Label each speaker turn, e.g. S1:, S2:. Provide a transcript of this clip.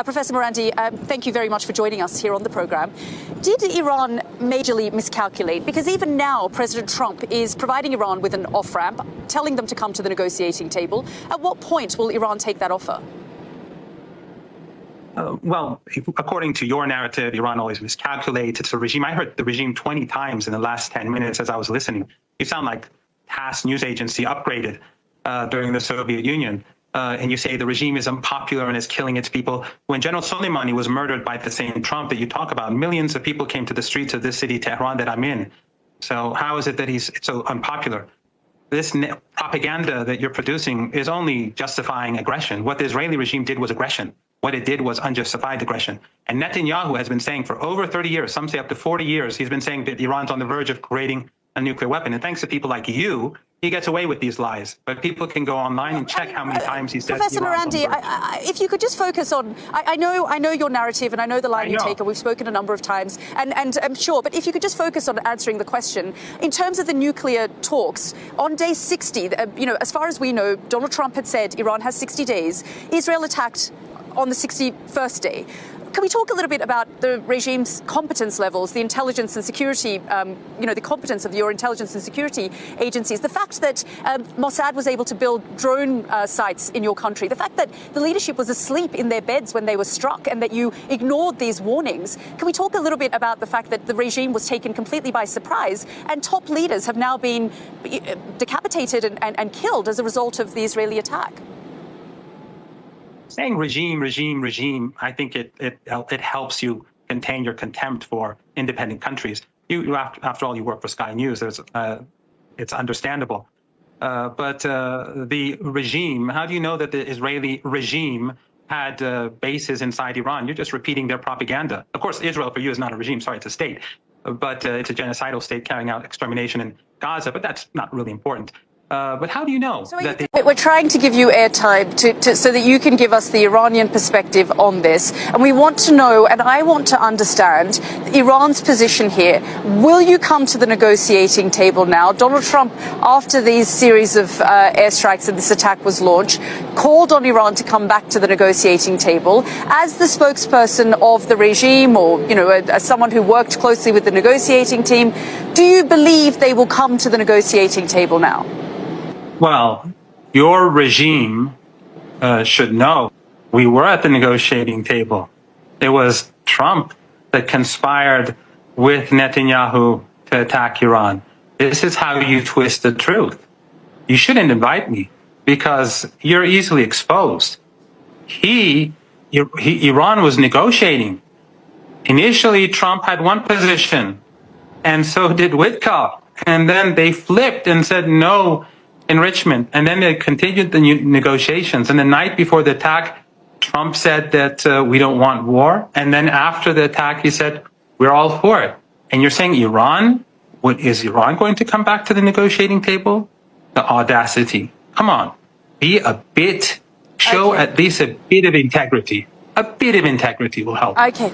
S1: Professor Morandi, thank you very much for joining us here on the program. Did Iran majorly miscalculate? Because even now, President Trump is providing Iran with an off-ramp, telling them to come to the negotiating table. At what point will Iran take that offer?
S2: Well, according to your narrative, Iran always miscalculates. It's a regime. I heard the regime 20 times in the last 10 minutes as I was listening. You sound like TASS news agency upgraded during the Soviet Union. And you say the regime is unpopular and is killing its people. When General Soleimani was murdered by the same Trump that you talk about, millions of people came to the streets of this city, Tehran, that I'm in. So how is it that he's so unpopular? This propaganda that you're producing is only justifying aggression. What the Israeli regime did was aggression. What it did was unjustified aggression. And Netanyahu has been saying for over 30 years, some say up to 40 years, he's been saying that Iran's on the verge of creating a nuclear weapon. And thanks to people like you, he gets away with these lies. But people can go online and check how many times he said.
S1: Professor Morandi, if you could just focus on, I know your narrative and I know the line you take, and we've spoken a number of times, and I'm sure, but if you could just focus on answering the question, in terms of the nuclear talks, on day 60, as far as we know, Donald Trump had said Iran has 60 days. Israel attacked on the 61st day. Can we talk a little bit about the regime's competence levels, the intelligence and security, the competence of your intelligence and security agencies, the fact that Mossad was able to build drone sites in your country, the fact that the leadership was asleep in their beds when they were struck and that you ignored these warnings? Can we talk a little bit about the fact that the regime was taken completely by surprise and top leaders have now been decapitated and killed as a result of the Israeli attack?
S2: Saying regime, I think it helps you contain your contempt for independent countries. You after all, you work for Sky News. It's understandable. But the regime, how do you know that the Israeli regime had bases inside Iran? You're just repeating their propaganda. Of course, Israel for you is not a regime. Sorry, it's a state. But it's a genocidal state carrying out extermination in Gaza. But that's not really important. But how do you know that
S1: we're trying to give you airtime so that you can give us the Iranian perspective on this. And we want to know, and I want to understand, Iran's position here. Will you come to the negotiating table now? Donald Trump, after these series of airstrikes and this attack was launched, called on Iran to come back to the negotiating table. As the spokesperson of the regime, or as someone who worked closely with the negotiating team, do you believe they will come to the negotiating table now?
S2: Well, your regime should know we were at the negotiating table. It was Trump that conspired with Netanyahu to attack Iran. This is how you twist the truth. You shouldn't invite me because you're easily exposed. Iran was negotiating. Initially, Trump had one position, and so did Witkoff. And then they flipped and said no enrichment, and then they continued the negotiations. And the night before the attack, Trump said that we don't want war. And then after the attack, he said, we're all for it. And you're saying Iran? Is Iran going to come back to the negotiating table? The audacity. Come on. Show at least a bit of integrity. A bit of integrity will help.
S1: Okay.